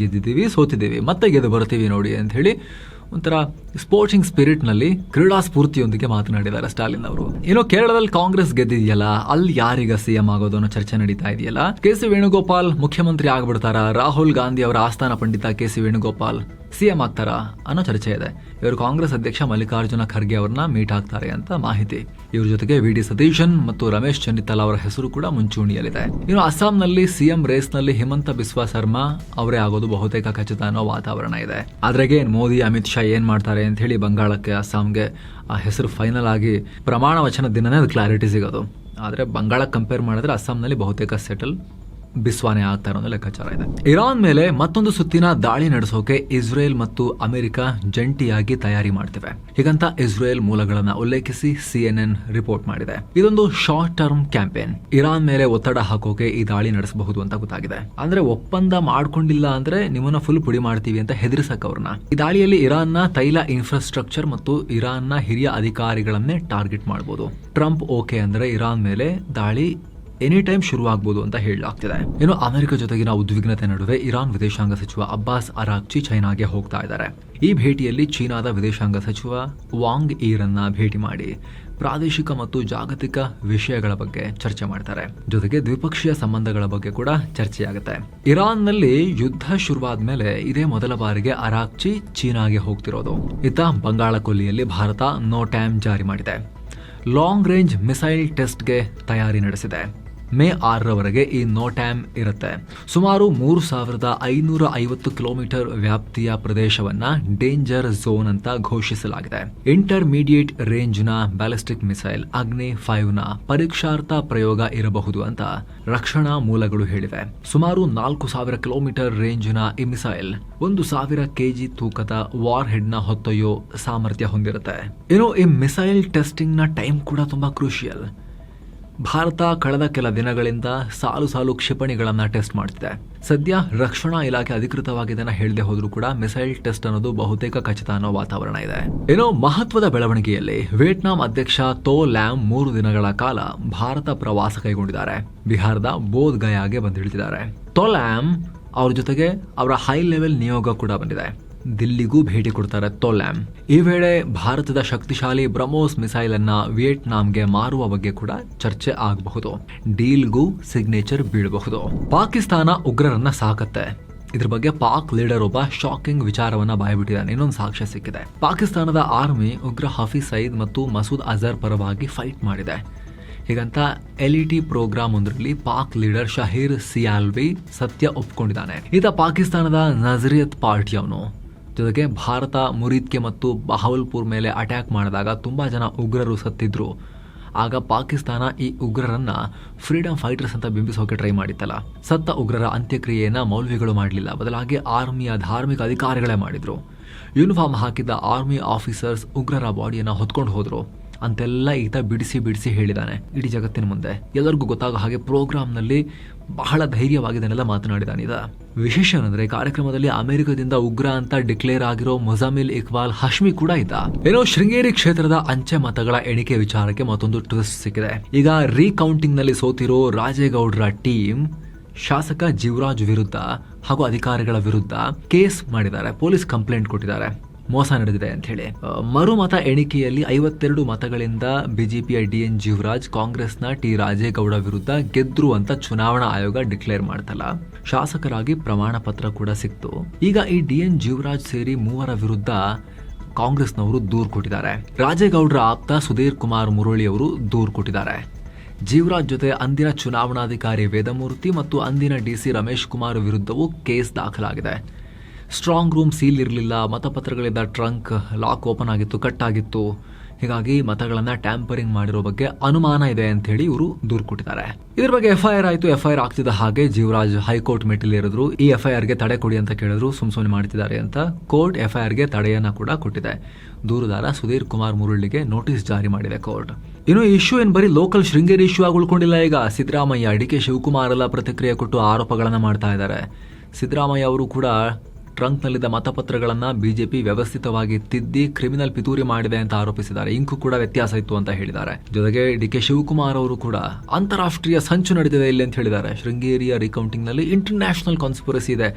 Speaker 1: ಗೆದ್ದಿದ್ದೀವಿ, ಸೋತಿದ್ದೀವಿ, ಮತ್ತೆ ಗೆದ್ದು ಬರ್ತೀವಿ ನೋಡಿ ಅಂತ ಹೇಳಿ ಒಂಥರ ಸ್ಪೋರ್ಟಿಂಗ್ ಸ್ಪಿರಿಟ್ನಲ್ಲಿ ಕ್ರೀಡಾ ಸ್ಫೂರ್ತಿಯೊಂದಿಗೆ ಮಾತನಾಡಿದ್ದಾರೆ ಸ್ಟಾಲಿನ್ ಅವರು. ಇನ್ನು ಕೇರಳದಲ್ಲಿ ಕಾಂಗ್ರೆಸ್ ಗೆದ್ದಿದೆಯಲ್ಲ, ಅಲ್ಲಿ ಯಾರೀಗ CM ಆಗೋದು ಅನ್ನೋ ಚರ್ಚೆ ನಡೀತಾ ಇದೆಯಲ್ಲ. KC ವೇಣುಗೋಪಾಲ್ ಮುಖ್ಯಮಂತ್ರಿ ಆಗ್ಬಿಡ್ತಾರ, ರಾಹುಲ್ ಗಾಂಧಿ ಅವರ ಆಸ್ಥಾನ ಪಂಡಿತ KC ವೇಣುಗೋಪಾಲ್ CM ಆಗ್ತಾರಾ ಅನ್ನೋ ಚರ್ಚೆ ಇದೆ. ಇವರು ಕಾಂಗ್ರೆಸ್ ಅಧ್ಯಕ್ಷ ಮಲ್ಲಿಕಾರ್ಜುನ ಖರ್ಗೆ ಅವರನ್ನ ಮೀಟ್ ಆಗ್ತಾರೆ ಅಂತ ಮಾಹಿತಿ. ಇವ್ರ ಜೊತೆಗೆ VD ಸತೀಶನ್ ಮತ್ತು ರಮೇಶ್ ಚೆನ್ನಿತ್ತಲ ಅವರ ಹೆಸರು ಕೂಡ ಮುಂಚೂಣಿಯಲ್ಲಿದೆ. ಇನ್ನು ಅಸ್ಸಾಂನಲ್ಲಿ CM ರೇಸ್ನಲ್ಲಿ ಹಿಮಂತ ಬಿಸ್ವಾ ಸರ್ಮಾ ಅವರೇ ಆಗೋದು ಬಹುತೇಕ ಖಚಿತ ಅನ್ನೋ ವಾತಾವರಣ ಇದೆ. ಆದ್ರೆಗೆ ಮೋದಿ ಅಮಿತ್ ಶಾ ಏನ್ ಮಾಡ್ತಾರೆ ಅಂತ ಹೇಳಿ ಬಂಗಾಳಕ್ಕೆ, ಅಸ್ಸಾಂಗೆ ಆ ಹೆಸರು ಫೈನಲ್ ಆಗಿ ಪ್ರಮಾಣ ವಚನ ದಿನನೇ ಅದು ಕ್ಲಾರಿಟಿ ಸಿಗೋದು. ಆದ್ರೆ ಬಂಗಾಳಕ್ಕೆ ಕಂಪೇರ್ ಮಾಡಿದ್ರೆ ಅಸ್ಸಾಂನಲ್ಲಿ ಬಹುತೇಕ ಸೆಟಲ್ ಬಿಸ್ವಾನೆ ಆಗ್ತಾ ಇರೋ ಲೆಕ್ಕಾಚಾರ ಇದೆ. ಇರಾನ್ ಮೇಲೆ ಮತ್ತೊಂದು ಸುತ್ತಿನ ದಾಳಿ ನಡೆಸೋಕೆ ಇಸ್ರೇಲ್ ಮತ್ತು ಅಮೆರಿಕ ಜಂಟಿಯಾಗಿ ತಯಾರಿ ಮಾಡ್ತಿವೆ. ಹೀಗಂತ ಇಸ್ರೇಲ್ ಮೂಲಗಳನ್ನ ಉಲ್ಲೇಖಿಸಿ CNN ರಿಪೋರ್ಟ್ ಮಾಡಿದೆ. ಇದೊಂದು ಶಾರ್ಟ್ ಟರ್ಮ್ ಕ್ಯಾಂಪೇನ್. ಇರಾನ್ ಮೇಲೆ ಒತ್ತಡ ಹಾಕೋಕೆ ಈ ದಾಳಿ ನಡೆಸಬಹುದು ಅಂತ ಗೊತ್ತಾಗಿದೆ. ಅಂದ್ರೆ ಒಪ್ಪಂದ ಮಾಡ್ಕೊಂಡಿಲ್ಲ ಅಂದ್ರೆ ನಿಮ್ಮನ್ನ ಫುಲ್ ಪುಡಿ ಮಾಡ್ತೀವಿ ಅಂತ ಹೆದರಿಸಕ್ ಅವ್ರನ್ನ. ಈ ದಾಳಿಯಲ್ಲಿ ಇರಾನ್ನ ತೈಲ ಇನ್ಫ್ರಾಸ್ಟ್ರಕ್ಚರ್ ಮತ್ತು ಇರಾನ್ನ ಹಿರಿಯ ಅಧಿಕಾರಿಗಳನ್ನೇ ಟಾರ್ಗೆಟ್ ಮಾಡಬಹುದು. ಟ್ರಂಪ್ ಓಕೆ ಅಂದ್ರೆ ಇರಾನ್ ಮೇಲೆ ದಾಳಿ ಎನಿ ಟೈಮ್ ಶುರು ಆಗ್ಬೋದು ಅಂತ ಹೇಳಲಾಗ್ತಿದೆ. ಇನ್ನು ಅಮೆರಿಕ ಜೊತೆಗಿನ ಉದ್ವಿಗ್ನತೆ ನಡುವೆ ಇರಾನ್ ವಿದೇಶಾಂಗ ಸಚಿವ ಅಬ್ಬಾಸ್ ಅರಾಕ್ಚಿ ಚೈನಾಗೆ ಹೋಗ್ತಾ ಇದ್ದಾರೆ. ಈ ಭೇಟಿಯಲ್ಲಿ ಚೀನಾದ ವಿದೇಶಾಂಗ ಸಚಿವ ವಾಂಗ್ ಯೀರನ್ನ ಭೇಟಿ ಮಾಡಿ ಪ್ರಾದೇಶಿಕ ಮತ್ತು ಜಾಗತಿಕ ವಿಷಯಗಳ ಬಗ್ಗೆ ಚರ್ಚೆ ಮಾಡ್ತಾರೆ. ಜೊತೆಗೆ ದ್ವಿಪಕ್ಷೀಯ ಸಂಬಂಧಗಳ ಬಗ್ಗೆ ಕೂಡ ಚರ್ಚೆಯಾಗುತ್ತೆ. ಇರಾನ್ನಲ್ಲಿ ಯುದ್ಧ ಶುರುವಾದ ಮೇಲೆ ಇದೇ ಮೊದಲ ಬಾರಿಗೆ ಅರಾಕ್ಚಿ ಚೀನಾಗೆ ಹೋಗ್ತಿರೋದು. ಇತ್ತ ಬಂಗಾಳ ಕೊಲ್ಲಿಯಲ್ಲಿ ಭಾರತ ನೋ ಟೈಮ್ ಜಾರಿ ಮಾಡಿದೆ. ಲಾಂಗ್ ರೇಂಜ್ ಮಿಸೈಲ್ ಟೆಸ್ಟ್ಗೆ ತಯಾರಿ ನಡೆಸಿದೆ. ಮೇ 6ರವರೆಗೆ ಈ ನೋ ಟೈಮ್ ಇರುತ್ತೆ. ಸುಮಾರು 3550 ಕಿಲೋಮೀಟರ್ ವ್ಯಾಪ್ತಿಯ ಪ್ರದೇಶವನ್ನ ಡೇಂಜರ್ ಝೋನ್ ಅಂತ ಘೋಷಿಸಲಾಗಿದೆ. ಇಂಟರ್ಮೀಡಿಯೇಟ್ ರೇಂಜ್ನ ಬ್ಯಾಲಿಸ್ಟಿಕ್ ಮಿಸೈಲ್ ಅಗ್ನಿ 5ನ ಪರೀಕ್ಷಾರ್ಥ ಪ್ರಯೋಗ ಇರಬಹುದು ಅಂತ ರಕ್ಷಣಾ ಮೂಲಗಳು ಹೇಳಿವೆ. ಸುಮಾರು 4000 ಕಿಲೋಮೀಟರ್ ರೇಂಜ್ನ ಈ ಮಿಸೈಲ್ 1000 kg ತೂಕದ ವಾರ್ ಹೆಡ್ ನ ಹೊತ್ತೊಯ್ಯೋ ಸಾಮರ್ಥ್ಯ ಹೊಂದಿರುತ್ತೆ. ಇನ್ನು ಈ ಮಿಸೈಲ್ ಟೆಸ್ಟಿಂಗ್ ನ ಟೈಮ್ ಕೂಡ ತುಂಬಾ ಕ್ರೂಷಿಯಲ್. ಭಾರತ ಕಳೆದ ಕೆಲ ದಿನಗಳಿಂದ ಸಾಲು ಕ್ಷಿಪಣಿಗಳನ್ನ ಟೆಸ್ಟ್ ಮಾಡ್ತಿದೆ. ಸದ್ಯ ರಕ್ಷಣಾ ಇಲಾಖೆ ಅಧಿಕೃತವಾಗಿ ಇದನ್ನ ಹೇಳದೆ ಹೋದ್ರೂ ಕೂಡ ಮಿಸೈಲ್ ಟೆಸ್ಟ್ ಅನ್ನೋದು ಬಹುತೇಕ ಖಚಿತ ಅನ್ನೋ ವಾತಾವರಣ ಇದೆ. ಏನೋ ಮಹತ್ವದ ಬೆಳವಣಿಗೆಯಲ್ಲಿ ವಿಯೆಟ್ನಾಂ ಅಧ್ಯಕ್ಷ ತೋ ಲ್ಯಾಮ್ 3 ದಿನಗಳ ಕಾಲ ಭಾರತ ಪ್ರವಾಸ ಕೈಗೊಂಡಿದ್ದಾರೆ. ಬಿಹಾರದ ಬೋಧ್ ಗಯಾಗೆ ಬಂದಿಳಿದಿದ್ದಾರೆ. ತೋ ಲ್ಯಾಮ್ ಅವ್ರ ಜೊತೆಗೆ ಅವರ ಹೈ ಲೆವೆಲ್ ನಿಯೋಗ ಕೂಡ ಬಂದಿದೆ. ದಿಲ್ಲಿಗೂ ಭೇಟಿ ಕೊಡ್ತಾರೆ ತೋ ಲ್ಯಾಮ್. ಈ ವೇಳೆ ಭಾರತದ ಶಕ್ತಿಶಾಲಿ ಬ್ರಹ್ಮೋಸ್ ಮಿಸೈಲ್ ಅನ್ನ ವಿಯೆಟ್ನಾಂಗೆ ಮಾರುವ ಬಗ್ಗೆ ಕೂಡ ಚರ್ಚೆ ಆಗಬಹುದು. ಡೀಲ್ಗೂ ಸಿಗ್ನೇಚರ್ ಬೀಳಬಹುದು. ಪಾಕಿಸ್ತಾನ ಉಗ್ರರನ್ನ ಸಾಕತ್ತೆ. ಇದ್ರ ಬಗ್ಗೆ ಪಾಕ್ ಲೀಡರ್ ಒಬ್ಬ ಶಾಕಿಂಗ್ ವಿಚಾರವನ್ನ ಬಾಯ್ಬಿಟ್ಟಿದ್ದಾನೆ. ಇನ್ನೊಂದು ಸಾಕ್ಷ್ಯ ಸಿಕ್ಕಿದೆ. ಪಾಕಿಸ್ತಾನದ ಆರ್ಮಿ ಉಗ್ರ ಹಫೀಜ್ ಸಯೀದ್ ಮತ್ತು ಮಸೂದ್ ಅಜರ್ ಪರವಾಗಿ ಫೈಟ್ ಮಾಡಿದೆ. ಹೀಗಂತ LET ಪ್ರೋಗ್ರಾಮ್ ಒಂದರಲ್ಲಿ ಪಾಕ್ ಲೀಡರ್ ಶಹೀರ್ ಸಿಯಾಲ್ವಿ ಸತ್ಯ ಒಪ್ಕೊಂಡಿದ್ದಾನೆ. ಈತ ಪಾಕಿಸ್ತಾನದ ನಜರಿಯತ್ ಪಾರ್ಟಿಯವನು. ಜೊತೆಗೆ ಭಾರತ ಮುರಿದ್ಕೆ ಮತ್ತು ಬಹವಲ್ಪುರ್ ಮೇಲೆ ಅಟ್ಯಾಕ್ ಮಾಡಿದಾಗ ತುಂಬಾ ಜನ ಉಗ್ರರು ಸತ್ತಿದ್ರು. ಆಗ ಪಾಕಿಸ್ತಾನ ಈ ಉಗ್ರರನ್ನ ಫ್ರೀಡಮ್ ಫೈಟರ್ಸ್ ಅಂತ ಬಿಂಬಿಸೋಕೆ ಟ್ರೈ ಮಾಡಿತ್ತಲ್ಲ. ಸತ್ತ ಉಗ್ರರ ಅಂತ್ಯಕ್ರಿಯೆಯನ್ನ ಮೌಲ್ವಿಗಳು ಮಾಡಲಿಲ್ಲ, ಬದಲಾಗಿ ಆರ್ಮಿಯ ಧಾರ್ಮಿಕ ಅಧಿಕಾರಿಗಳೇ ಮಾಡಿದ್ರು. ಯೂನಿಫಾರ್ಮ್ ಹಾಕಿದ್ದ ಆರ್ಮಿ ಆಫೀಸರ್ಸ್ ಉಗ್ರರ ಬಾಡಿಯನ್ನ ಹೊತ್ಕೊಂಡು ಹೋದ್ರು ಅಂತೆಲ್ಲ ಈತ ಬಿಡಿಸಿ ಹೇಳಿದಾನೆ ಇಡೀ ಜಗತ್ತಿನ ಮುಂದೆ. ಎಲ್ಲರಿಗೂ ಗೊತ್ತಾಗೋ ಹಾಗೆ ಪ್ರೋಗ್ರಾಮ್ನಲ್ಲಿ ಬಹಳ ಧೈರ್ಯವಾಗಿ ಇದನ್ನೆಲ್ಲ ಮಾತನಾಡಿದಾನೆ. ವಿಶೇಷ ಏನಂದ್ರೆ ಕಾರ್ಯಕ್ರಮದಲ್ಲಿ ಅಮೆರಿಕದಿಂದ ಉಗ್ರ ಅಂತ ಡಿಕ್ಲೇರ್ ಆಗಿರೋ ಮುಜಾಮಿಲ್ ಇಕ್ಬಾಲ್ ಹಶ್ಮಿ ಕೂಡ ಇದ್ದ. ಏನೋ ಶೃಂಗೇರಿ ಕ್ಷೇತ್ರದ ಅಂಚೆ ಮತಗಳ ಎಣಿಕೆ ವಿಚಾರಕ್ಕೆ ಮತ್ತೊಂದು ಟ್ವಿಸ್ಟ್ ಸಿಕ್ಕಿದೆ. ಈಗ ರೀಕೌಂಟಿಂಗ್ ನಲ್ಲಿ ಸೋತಿರೋ ರಾಜೇಗೌಡರ ಟೀಮ್ ಶಾಸಕ ಜೀವರಾಜ್ ವಿರುದ್ಧ ಹಾಗೂ ಅಧಿಕಾರಿಗಳ ವಿರುದ್ಧ ಕೇಸ್ ಮಾಡಿದ್ದಾರೆ. ಪೊಲೀಸ್ ಕಂಪ್ಲೇಂಟ್ ಕೊಟ್ಟಿದ್ದಾರೆ, ಮೋಸ ನಡೆದಿದೆ ಅಂತ ಹೇಳಿ. ಮರು ಮತ ಎಣಿಕೆಯಲ್ಲಿ 52 ಮತಗಳಿಂದ ಬಿಜೆಪಿಯ DN ಜೀವರಾಜ್ ಕಾಂಗ್ರೆಸ್ನ T ರಾಜೇಗೌಡ ವಿರುದ್ಧ ಗೆದ್ರು ಅಂತ ಚುನಾವಣಾ ಆಯೋಗ ಡಿಕ್ಲೇರ್ ಮಾಡ್ತಲ್ಲ. ಶಾಸಕರಾಗಿ ಪ್ರಮಾಣ ಪತ್ರ ಕೂಡ ಸಿಕ್ತು. ಈಗ ಈ DN ಜೀವರಾಜ್ ಸೇರಿ 3 ವಿರುದ್ಧ ಕಾಂಗ್ರೆಸ್ನವರು ದೂರು ಕೊಟ್ಟಿದ್ದಾರೆ. ರಾಜೇಗೌಡರ ಆಪ್ತ ಸುಧೀರ್ ಕುಮಾರ್ ಮುರಳಿ ಅವರು ದೂರು ಕೊಟ್ಟಿದ್ದಾರೆ. ಜೀವರಾಜ್ ಜೊತೆ ಅಂದಿನ ಚುನಾವಣಾಧಿಕಾರಿ ವೇದಮೂರ್ತಿ ಮತ್ತು ಅಂದಿನ DC ರಮೇಶ್ ಕುಮಾರ್ ವಿರುದ್ಧವೂ ಕೇಸ್ ದಾಖಲಾಗಿದೆ. ಸ್ಟ್ರಾಂಗ್ ರೂಮ್ ಸೀಲ್ ಇರಲಿಲ್ಲ, ಮತಪತ್ರಗಳಿಂದ ಟ್ರಂಕ್ ಲಾಕ್ ಓಪನ್ ಆಗಿತ್ತು, ಕಟ್ ಆಗಿತ್ತು. ಹೀಗಾಗಿ ಮತಗಳನ್ನ ಟ್ಯಾಂಪರಿಂಗ್ ಮಾಡಿರೋ ಬಗ್ಗೆ ಅನುಮಾನ ಇದೆ ಅಂತ ಹೇಳಿ ಇವರು ದೂರು ಕೊಟ್ಟಿದ್ದಾರೆ. ಇದ್ರ ಬಗ್ಗೆ FIR ಆಯ್ತು. FIR ಆಗ್ತಿದ್ದ ಹಾಗೆ ಜೀವರಾಜ್ ಹೈಕೋರ್ಟ್ ಮೆಟ್ಟಿಲೇರಿದ್ರು. ಈ FIR ಗೆ ತಡೆ ಕೊಡಿ ಅಂತ ಕೇಳಿದ್ರು, ಸುಮ್ಸುಮ್ನೆ ಮಾಡ್ತಿದ್ದಾರೆ ಅಂತ ಕೋರ್ಟ್ FIR ಗೆ ತಡೆಯನ್ನ ಕೂಡ ಕೊಟ್ಟಿದೆ. ದೂರುದಾರ ಸುಧೀರ್ ಕುಮಾರ್ ಮುರಳಿಗೆ ನೋಟಿಸ್ ಜಾರಿ ಮಾಡಿದೆ ಕೋರ್ಟ್. ಇನ್ನು ಇಶ್ಯೂ ಏನ್ ಬರೀ ಲೋಕಲ್ ಶೃಂಗೇರಿ ಇಶ್ಯೂ ಆಗಿ ಉಳ್ಕೊಂಡಿಲ್ಲ. ಈಗ ಸಿದ್ದರಾಮಯ್ಯ, DK ಶಿವಕುಮಾರ್ ಎಲ್ಲ ಪ್ರತಿಕ್ರಿಯೆ ಕೊಟ್ಟು ಆರೋಪಗಳನ್ನ ಮಾಡ್ತಾ ಇದ್ದಾರೆ. ಸಿದ್ದರಾಮಯ್ಯ ಅವರು ಕೂಡ ಟ್ರಂಕ್ನಲ್ಲಿದ್ದ ಮತಪತ್ರಗಳನ್ನ ಬಿಜೆಪಿ ವ್ಯವಸ್ಥಿತವಾಗಿ ತಿದ್ದಿ ಕ್ರಿಮಿನಲ್ ಪಿತೂರಿ ಮಾಡಿದೆ ಅಂತ ಆರೋಪಿಸಿದ್ದಾರೆ. ಇಂಕು ಕೂಡ ವ್ಯತ್ಯಾಸ ಇತ್ತು ಅಂತ ಹೇಳಿದ್ದಾರೆ. ಜೊತೆಗೆ DK ಶಿವಕುಮಾರ್ ಅವರು ಕೂಡ ಅಂತಾರಾಷ್ಟ್ರೀಯ ಸಂಚು ನಡೆದಿದೆ ಇಲ್ಲಿ ಅಂತ ಹೇಳಿದ್ದಾರೆ. ಶೃಂಗೇರಿಯ ರೀಕೌಂಟಿಂಗ್ ನಲ್ಲಿ ಇಂಟರ್ನ್ಯಾಷನಲ್ ಕಾನ್ಸ್ಪಿರಸಿ ಇದೆ,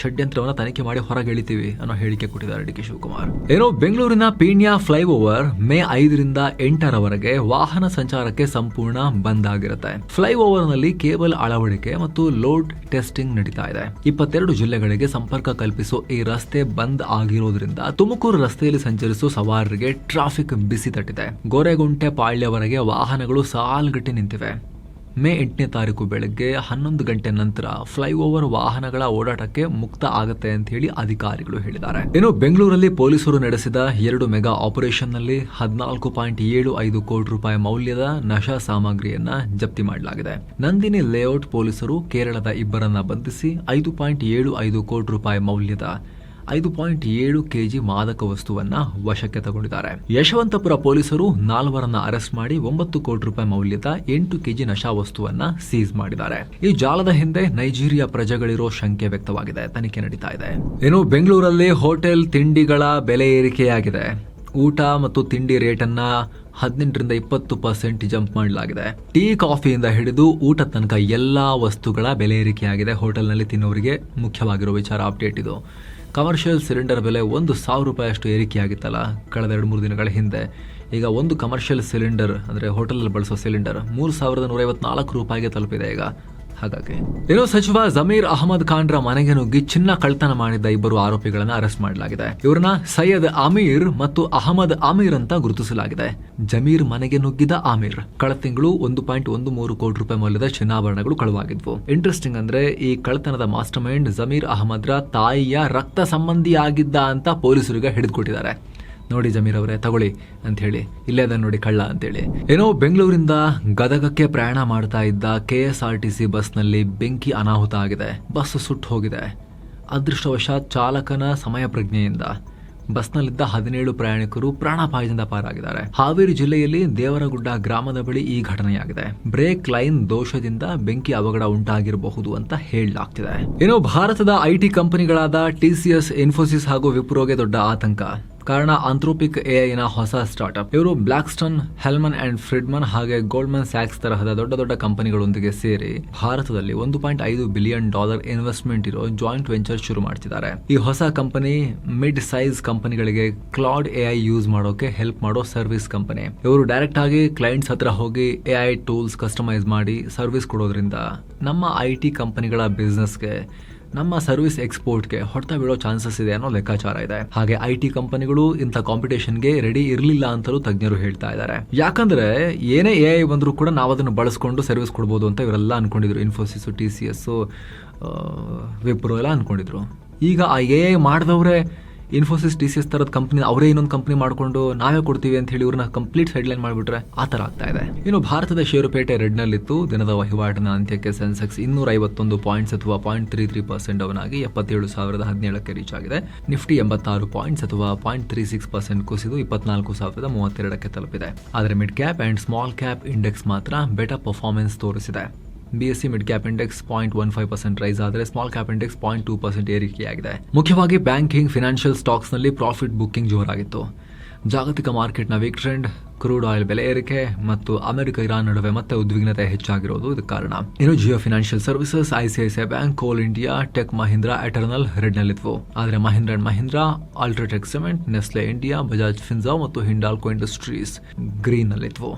Speaker 1: ಷಡ್ಯಂತ್ರವನ್ನ ತನಿಖೆ ಮಾಡಿ ಹೊರಗೆ ಎಳಿತೀವಿ ಅನ್ನೋ ಹೇಳಿಕೆ ಕೊಟ್ಟಿದ್ದಾರೆ DK ಶಿವಕುಮಾರ್. ಏನೋ ಬೆಂಗಳೂರಿನ ಪೀಣ್ಯ ಫ್ಲೈಓವರ್ ಮೇ 5ರಿಂದ 8ರವರೆಗೆ ವಾಹನ ಸಂಚಾರಕ್ಕೆ ಸಂಪೂರ್ಣ ಬಂದ್ ಆಗಿರುತ್ತೆ. ಫ್ಲೈಓವರ್ ನಲ್ಲಿ ಕೇಬಲ್ ಅಳವಡಿಕೆ ಮತ್ತು ಲೋಡ್ ಟೆಸ್ಟಿಂಗ್ ನಡೀತಾ ಇದೆ. 22 ಜಿಲ್ಲೆಗಳಿಗೆ ಸಂಪರ್ಕ ಕಲ್ಪಿಸೋ ಈ ರಸ್ತೆ ಬಂದ್ ಆಗಿರೋದ್ರಿಂದ ತುಮಕೂರು ರಸ್ತೆಯಲ್ಲಿ ಸಂಚರಿಸುವ ಸವಾರರಿಗೆ ಟ್ರಾಫಿಕ್ ಬಿಸಿ ತಟ್ಟಿದೆ. ಗೋರೆಗುಂಟೆ ಪಾಳ್ಯವರೆಗೆ ವಾಹನಗಳು ಸಾಲುಗಟ್ಟಿ ನಿಂತಿವೆ. ಮೇ 8ನೇ ತಾರೀಕು ಬೆಳಗ್ಗೆ 11 ಗಂಟೆ ನಂತರ ಫ್ಲೈಓವರ್ ವಾಹನಗಳ ಓಡಾಟಕ್ಕೆ ಮುಕ್ತ ಆಗುತ್ತೆ ಅಂತ ಹೇಳಿ ಅಧಿಕಾರಿಗಳು ಹೇಳಿದ್ದಾರೆ. ಇನ್ನು ಬೆಂಗಳೂರಲ್ಲಿ ಪೊಲೀಸರು ನಡೆಸಿದ 2 ಮೆಗಾ ಆಪರೇಷನ್ ನಲ್ಲಿ 14.75 ಕೋಟಿ ರೂಪಾಯಿ ಮೌಲ್ಯದ ನಶಾ ಸಾಮಗ್ರಿಯನ್ನ ಜಪ್ತಿ ಮಾಡಲಾಗಿದೆ. ನಂದಿನಿ ಲೇಔಟ್ ಪೊಲೀಸರು ಕೇರಳದ ಇಬ್ಬರನ್ನ ಬಂಧಿಸಿ 5.75 ಕೋಟಿ ರೂಪಾಯಿ ಮೌಲ್ಯದ 5.7 kg ಮಾದಕ ವಸ್ತುವನ್ನ ವಶಕ್ಕೆ ತಗೊಂಡಿದ್ದಾರೆ. ಯಶವಂತಪುರ ಪೊಲೀಸರು 4 ಅರೆಸ್ಟ್ ಮಾಡಿ 9 ಕೋಟಿ ರೂಪಾಯಿ ಮೌಲ್ಯದ 8 kg ನಶಾ ವಸ್ತುವನ್ನ ಸೀಸ್ ಮಾಡಿದ್ದಾರೆ. ಈ ಜಾಲದ ಹಿಂದೆ ನೈಜೀರಿಯಾ ಪ್ರಜೆಗಳಿರೋ ಶಂಕೆ ವ್ಯಕ್ತವಾಗಿದೆ. ತನಿಖೆ ನಡೀತಾ ಇದೆ. ಇನ್ನು ಬೆಂಗಳೂರಲ್ಲಿ ಹೋಟೆಲ್ ತಿಂಡಿಗಳ ಬೆಲೆ ಏರಿಕೆಯಾಗಿದೆ. ಊಟ ಮತ್ತು ತಿಂಡಿ ರೇಟನ್ನ 18ರಿಂದ 20% ಜಂಪ್ ಮಾಡಲಾಗಿದೆ. ಟೀ ಕಾಫಿಯಿಂದ ಹಿಡಿದು ಊಟ ತನಕ ಎಲ್ಲಾ ವಸ್ತುಗಳ ಬೆಲೆ ಏರಿಕೆಯಾಗಿದೆ. ಹೋಟೆಲ್ನಲ್ಲಿ ತಿನ್ನೋರಿಗೆ ಮುಖ್ಯವಾಗಿರೋ ವಿಚಾರ ಅಪ್ಡೇಟ್ ಇದು. ಕಮರ್ಷಿಯಲ್ ಸಿಲಿಂಡರ್ ಬೆಲೆ 1,000 ರೂಪಾಯಿಯಷ್ಟು ಏರಿಕೆಯಾಗಿತ್ತಲ್ಲ ಕಳೆದ 2-3 ದಿನಗಳ ಹಿಂದೆ. ಈಗ ಒಂದು ಕಮರ್ಷಿಯಲ್ ಸಿಲಿಂಡರ್ ಅಂದ್ರೆ ಹೋಟೆಲ್ ಬಳಸೋ ಸಿಲಿಂಡರ್ 3,154 ರೂಪಾಯಿಗೆ ತಲುಪಿದೆ ಈಗ. ಹಾಗಾಗಿ ಏನೋ ಸಚಿವ ಜಮೀರ್ ಅಹಮದ್ ಖಾನ್ರ ಮನೆಗೆ ನುಗ್ಗಿ ಚಿನ್ನ ಕಳ್ತನ ಮಾಡಿದ್ದ 2 ಆರೋಪಿಗಳನ್ನ ಅರೆಸ್ಟ್ ಮಾಡಲಾಗಿದೆ. ಇವರನ್ನ ಸೈಯದ್ ಅಮೀರ್ ಮತ್ತು ಅಹಮದ್ ಅಮೀರ್ ಅಂತ ಗುರುತಿಸಲಾಗಿದೆ. ಜಮೀರ್ ಮನೆಗೆ ನುಗ್ಗಿದ ಅಮೀರ್ ಕಳೆದ ತಿಂಗಳು 1.13 ಕೋಟಿ ರೂಪಾಯಿ ಮೌಲ್ಯದ ಚಿನ್ನಾಭರಣಗಳು ಕಳುವಾಗಿದ್ವು. ಇಂಟ್ರೆಸ್ಟಿಂಗ್ ಅಂದ್ರೆ ಈ ಕಳ್ತನದ ಮಾಸ್ಟರ್ ಮೈಂಡ್ ಜಮೀರ್ ಅಹಮದ್ರ ತಾಯಿಯ ರಕ್ತ ಸಂಬಂಧಿಯಾಗಿದ್ದ ಅಂತ ಪೊಲೀಸರಿಗೆ ಹಿಡಿದುಕೊಟ್ಟಿದ್ದಾರೆ. ನೋಡಿ ಜಮೀರ್ ಅವರೇ ತಗೊಳ್ಳಿ ಅಂತ ಹೇಳಿ, ಇಲ್ಲೇ ಅದ ನೋಡಿ ಕಳ್ಳ ಅಂತೇಳಿ. ಏನೋ ಬೆಂಗಳೂರಿಂದ ಗದಗಕ್ಕೆ ಪ್ರಯಾಣ ಮಾಡ್ತಾ ಇದ್ದ KSRTC ಬಸ್ನಲ್ಲಿ ಬೆಂಕಿ ಅನಾಹುತ ಆಗಿದೆ. ಬಸ್ ಸುಟ್ಟು ಹೋಗಿದೆ. ಅದೃಷ್ಟವಶಾತ್ ಚಾಲಕನ ಸಮಯ ಪ್ರಜ್ಞೆಯಿಂದ ಬಸ್ನಲ್ಲಿದ್ದ 17 ಪ್ರಯಾಣಿಕರು ಪ್ರಾಣಾಪಾಯದಿಂದ ಪಾರಾಗಿದ್ದಾರೆ. ಹಾವೇರಿ ಜಿಲ್ಲೆಯಲ್ಲಿ ದೇವರಗುಡ್ಡ ಗ್ರಾಮದ ಬಳಿ ಈ ಘಟನೆಯಾಗಿದೆ. ಬ್ರೇಕ್ ಲೈನ್ ದೋಷದಿಂದ ಬೆಂಕಿ ಅವಘಡ ಉಂಟಾಗಿರಬಹುದು ಅಂತ ಹೇಳಲಾಗ್ತಿದೆ. ಏನೋ ಭಾರತದ IT ಕಂಪನಿಗಳಾದ TCS, ಇನ್ಫೋಸಿಸ್ ಹಾಗೂ ವಿಪ್ರೋಗೆ ದೊಡ್ಡ ಆತಂಕ. ಕಾರಣ ಆಂಥ್ರೋಪಿಕ್ AI ಹೊಸ ಸ್ಟಾರ್ಟ್ಅಪ್. ಇವರು ಬ್ಲಾಕ್ಸ್ಟನ್, ಹೆಲ್ಮನ್ ಅಂಡ್ ಫ್ರಿಡ್ಮನ್ ಹಾಗೆ ಗೋಲ್ಡ್ಮನ್ ಸ್ಯಾಕ್ಸ್ ತರಹದ ದೊಡ್ಡ ಕಂಪನಿಗಳೊಂದಿಗೆ ಸೇರಿ ಭಾರತದಲ್ಲಿ $1.5 ಬಿಲಿಯನ್ ಇನ್ವೆಸ್ಟ್ಮೆಂಟ್ ಇರೋ ಜಾಯಿಂಟ್ ವೆಂಚರ್ ಶುರು ಮಾಡ್ತಿದ್ದಾರೆ. ಈ ಹೊಸ ಕಂಪನಿ ಮಿಡ್ ಸೈಜ್ ಕಂಪನಿಗಳಿಗೆ ಕ್ಲೌಡ್ AI ಯೂಸ್ ಮಾಡೋಕೆ ಹೆಲ್ಪ್ ಮಾಡೋ ಸರ್ವಿಸ್ ಕಂಪನಿ. ಇವರು ಡೈರೆಕ್ಟ್ ಆಗಿ ಕ್ಲೈಂಟ್ಸ್ ಹತ್ರ ಹೋಗಿ AI ಟೂಲ್ಸ್ ಕಸ್ಟಮೈಸ್ ಮಾಡಿ ಸರ್ವಿಸ್ ಕೊಡೋದ್ರಿಂದ ನಮ್ಮ IT ಕಂಪನಿಗಳ ಬಿಸ್ನೆಸ್ಗೆ ನಮ್ಮ ಸರ್ವಿಸ್ ಎಕ್ಸ್ಪೋರ್ಟ್ಗೆ ಹೊಡೆತ ಬೀಳೋ ಚಾನ್ಸಸ್ ಇದೆ ಅನ್ನೋ ಲೆಕ್ಕಾಚಾರ ಇದೆ. ಹಾಗೆ IT ಕಂಪನಿಗಳು ಇಂಥ ಕಾಂಪಿಟೇಷನ್ಗೆ ರೆಡಿ ಇರಲಿಲ್ಲ ಅಂತಲೂ ತಜ್ಞರು ಹೇಳ್ತಾ ಇದ್ದಾರೆ. ಯಾಕಂದ್ರೆ ಏನೇ AI ಬಂದರೂ ಕೂಡ ನಾವು ಅದನ್ನು ಬಳಸ್ಕೊಂಡು ಸರ್ವಿಸ್ ಕೊಡ್ಬೋದು ಅಂತ ಇವರೆಲ್ಲ ಅನ್ಕೊಂಡಿದ್ರು. ಇನ್ಫೋಸಿಸ್, TCS, ವಿಪ್ರೋ ಎಲ್ಲ ಅನ್ಕೊಂಡಿದ್ರು. ಈಗ ಆ AI ಮಾಡಿದವ್ರೆ ಇನ್ಫೋಸಿಸ್, TCS ತರದ ಕಂಪ್ನಿ ಅವರೇ ಇನ್ನೊಂದು ಕಂಪ್ನಿ ಮಾಡ್ಕೊಂಡು ನಾವೇ ಕೊಡ್ತೀವಿ ಅಂತ ಹೇಳಿ ಇವ್ರನ್ನ ಕಂಪ್ಲೀಟ್ ಹೆಡ್ಲೈನ್ ಮಾಡಿಬಿಟ್ರೆ ಆ ಥರ ಆಗ್ತಾ ಇದೆ. ಇನ್ನು ಭಾರತದ ಷೇರುಪೇಟೆ ರೆಡ್ನಲ್ಲಿತ್ತು. ದಿನದ ವಹಿವಾಟಿನ ಅಂತ್ಯಕ್ಕೆ ಸೆನ್ಸೆಕ್ಸ್ 251 ಪಾಯಿಂಟ್ಸ್ ಅಥವಾ 0.33% ಡೌನ್ ಆಗಿ 77,017ಕ್ಕೆ ರೀಚ್ ಆಗಿದೆ. ನಿಫ್ಟಿ 86 ಪಾಯಿಂಟ್ಸ್ ಅಥವಾ 0.36% ಕುಸಿದು 24,032ಕ್ಕೆ ತಲುಪಿದೆ. ಆದರೆ mid cap and small cap index ಮಾತ್ರ ಬೆಟರ್ ಪರ್ಫಾರ್ಮೆನ್ಸ್ ತೋರಿಸಿದೆ. BSE mid cap index 0.15% rise ಆದರೆ ಸ್ಮಾಲ್ ಕ್ಯಾಪ್ ಇಂಡೆಕ್ಸ್ 0.2% ಏರಿಕೆಯಾಗಿದೆ. ಮುಖ್ಯವಾಗಿ ಬ್ಯಾಂಕಿಂಗ್, ಫಿನಾನ್ಷಿಯಲ್ ಸ್ಟಾಕ್ಸ್ ನಲ್ಲಿ ಪ್ರಾಫಿಟ್ ಬುಕ್ಕಿಂಗ್ ಜೋರಾಗಿತ್ತು. ಜಾಗತಿಕ ಮಾರ್ಕೆಟ್ನ ವೀಕ್ ಟ್ರೆಂಡ್, ಕ್ರೂಡ್ ಆಯಿಲ್ ಬೆಲೆ ಏರಿಕೆ ಮತ್ತು ಅಮೆರಿಕ ಇರಾನ್ ನಡುವೆ ಮತ್ತೆ ಉದ್ವಿಗ್ನತೆ ಹೆಚ್ಚಾಗಿರೋದು ಇದಕ್ಕೆ ಕಾರಣ. ಇನ್ನು Jio financial services, ICICI bank, ಕೋಲ್ ಇಂಡಿಯಾ, ಟೆಕ್ ಮಹೀಂದ್ರಾ, ಎಟರ್ನಲ್ ರೆಡ್ನಲ್ಲಿದ್ವು. ಆದರೆ Mahindra and Mahindra, UltraTech cement, Nestle India, Bajaj Finserv ಮತ್ತು ಹಿಂಡಾಲ್ಕೋ ಇಂಡಸ್ಟ್ರೀಸ್ ಗ್ರೀನ್ ನಲ್ಲಿದ್ವು.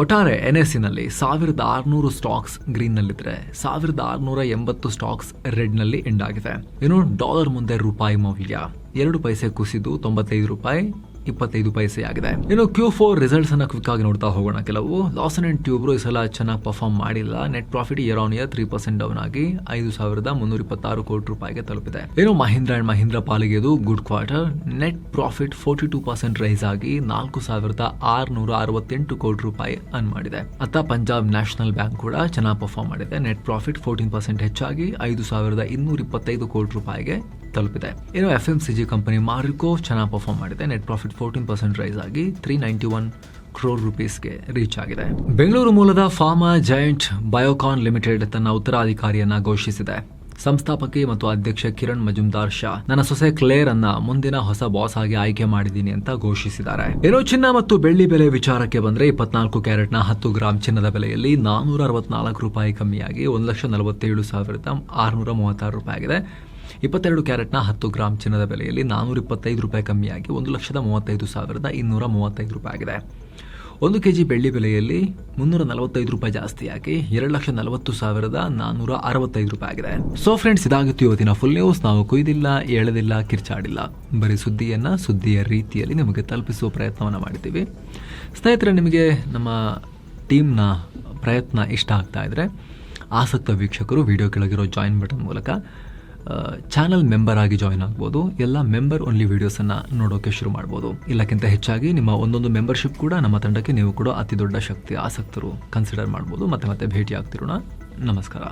Speaker 1: ಒಟ್ಟಾರೆ NSE-ನಲ್ಲಿ 1,600 ಸ್ಟಾಕ್ಸ್ ಗ್ರೀನ್ನಲ್ಲಿದ್ದರೆ 1,680 ಸ್ಟಾಕ್ಸ್ ರೆಡ್ನಲ್ಲಿ ಎಂಡ್ ಆಗಿದೆ. ಇನ್ನು ಡಾಲರ್ ಮುಂದೆ ರೂಪಾಯಿ ಮೌಲ್ಯ 2 ಪೈಸೆ ಕುಸಿದು 95 ರೂಪಾಯಿ 25 ಪೈಸೆ ಆಗಿದೆ. ಇನ್ನು Q4 ರಿಸಲ್ಟ್ಸ್ ಅನ್ನ ಕ್ವಿಕ್ ಆಗಿ ನೋಡ್ತಾ ಹೋಗೋಣ. ಕೆಲವು ಲಾಸನ್ ಅಂಡ್ ಟ್ಯೂಬ್ರೋ ಈ ಸಲ ಚೆನ್ನಾಗಿ ಪರ್ಫಾರ್ಮ್ ಮಾಡಿಲ್ಲ. Net profit year on year 3% down ಆಗಿ 5,326 ಕೋಟಿ ರೂಪಾಯಿಗೆ ತಲುಪಿದೆ. ಇನ್ನು ಮಹೀಂದ್ರಾ ಅಂಡ್ ಮಹೀಂದ್ರಾ ಪಾಲಿಗೆ ಇದು good quarter. Net profit 42% rise ಆಗಿ 4,668 ಕೋಟಿ ರೂಪಾಯಿ ಅರ್ನ್ ಮಾಡಿದೆ. ಅತ್ತ ಪಂಜಾಬ್ ನ್ಯಾಷನಲ್ ಬ್ಯಾಂಕ್ ಕೂಡ ಚೆನ್ನಾಗಿ ಪರ್ಫಾರ್ಮ್ ಮಾಡಿದೆ. ನೆಟ್ ಪ್ರಾಫಿಟ್ 14% ಹೆಚ್ಚಾಗಿ 5,225 ಕೋಟಿ ರೂಪಾಯಿಗೆ ತಲುಪಿದೆ. ಇನ್ನು FMCG ಕಂಪನಿ ಮಾರಿಕೋ ಚೆನ್ನಾಗಿ ಪರ್ಫಾರ್ಮ್ ಮಾಡಿದೆ. ನೆಟ್ ಪ್ರಾಫಿಟ್ 14% ರೈಸ್ ಆಗಿ 391 ಕ್ರೋರ್ ರುಪೀಸ್ಗೆ ರೀಚ್ ಆಗಿದೆ. ಬೆಂಗಳೂರು ಮೂಲದ ಫಾರ್ಮಾ ಜೈಂಟ್ ಬಯೋಕಾನ್ ಲಿಮಿಟೆಡ್ ತನ್ನ ಉತ್ತರಾಧಿಕಾರಿಯನ್ನ ಘೋಷಿಸಿದೆ. ಸಂಸ್ಥಾಪಕಿ ಮತ್ತು ಅಧ್ಯಕ್ಷ ಕಿರಣ್ ಮಜುಮ್ದಾರ್ ಶಾ ನನ್ನ ಸೊಸೆ ಕ್ಲೇರ್ ಅನ್ನ ಮುಂದಿನ ಹೊಸ ಬಾಸ್ ಆಗಿ ಆಯ್ಕೆ ಮಾಡಿದ್ದೀನಿ ಅಂತ ಘೋಷಿಸಿದ್ದಾರೆ. ಏನೋ ಚಿನ್ನ ಮತ್ತು ಬೆಳ್ಳಿ ಬೆಲೆ ವಿಚಾರಕ್ಕೆ ಬಂದ್ರೆ 24 ಕ್ಯಾರೆಟ್ನ 10 ಗ್ರಾಂ ಚಿನ್ನದ ಬೆಲೆಯಲ್ಲಿ 464 ರೂಪಾಯಿ ಕಮ್ಮಿಯಾಗಿ 1,47,636 ರೂಪಾಯಿ ಆಗಿದೆ. 22 ಕ್ಯಾರೆಟ್ನ 10 ಗ್ರಾಂ ಚಿನ್ನದ ಬೆಲೆಯಲ್ಲಿ 425 ರೂಪಾಯಿ ಕಮ್ಮಿಯಾಗಿ 1,35,235 ರೂಪಾಯಿ ಆಗಿದೆ. 1 ಕೆಜಿ ಬೆಳ್ಳಿ ಬೆಲೆಯಲ್ಲಿ 345 ರೂಪಾಯಿ ಜಾಸ್ತಿಯಾಗಿ 2,40,465 ರೂಪಾಯಿ ಆಗಿದೆ. ಸೊ ಫ್ರೆಂಡ್ಸ್, ಇದಾಗಿತ್ತು ಇವತ್ತಿನ ಫುಲ್ ನ್ಯೂಸ್. ನಾವು ಕುಯ್ದಿಲ್ಲ, ಎಳೆದಿಲ್ಲ, ಕಿರ್ಚಾಡಿಲ್ಲ, ಬರೀ ಸುದ್ದಿಯನ್ನ ಸುದ್ದಿಯ ರೀತಿಯಲ್ಲಿ ನಿಮಗೆ ತಲುಪಿಸುವ ಪ್ರಯತ್ನವನ್ನು ಮಾಡಿದ್ದೀವಿ. ಸ್ನೇಹಿತರೆ, ನಿಮಗೆ ನಮ್ಮ ಟೀಮ್ನ ಪ್ರಯತ್ನ ಇಷ್ಟ ಆಗ್ತಾ ಇದ್ರೆ ಆಸಕ್ತ ವೀಕ್ಷಕರು ವಿಡಿಯೋ ಕೆಳಗಿರೋ ಜಾಯಿನ್ ಬಟನ್ ಮೂಲಕ ಚಾನಲ್ ಮೆಂಬರ್ ಆಗಿ ಜಾಯಿನ್ ಆಗ್ಬೋದು. ಎಲ್ಲ ಮೆಂಬರ್ ಓನ್ಲಿ ವಿಡಿಯೋಸನ್ನು ನೋಡೋಕೆ ಶುರು ಮಾಡ್ಬೋದು. ಇಲ್ಲಕ್ಕಿಂತ ಹೆಚ್ಚಾಗಿ ನಿಮ್ಮ ಒಂದೊಂದು ಮೆಂಬರ್ಶಿಪ್ ಕೂಡ ನಮ್ಮ ತಂಡಕ್ಕೆ ನೀವು ಕೂಡ ಅತಿ ದೊಡ್ಡ ಶಕ್ತಿ ಆಸಕ್ತರು ಕನ್ಸಿಡರ್ ಮಾಡ್ಬೋದು. ಮತ್ತೆ ಭೇಟಿ ಆಗ್ತಿರೋಣ. ನಮಸ್ಕಾರ.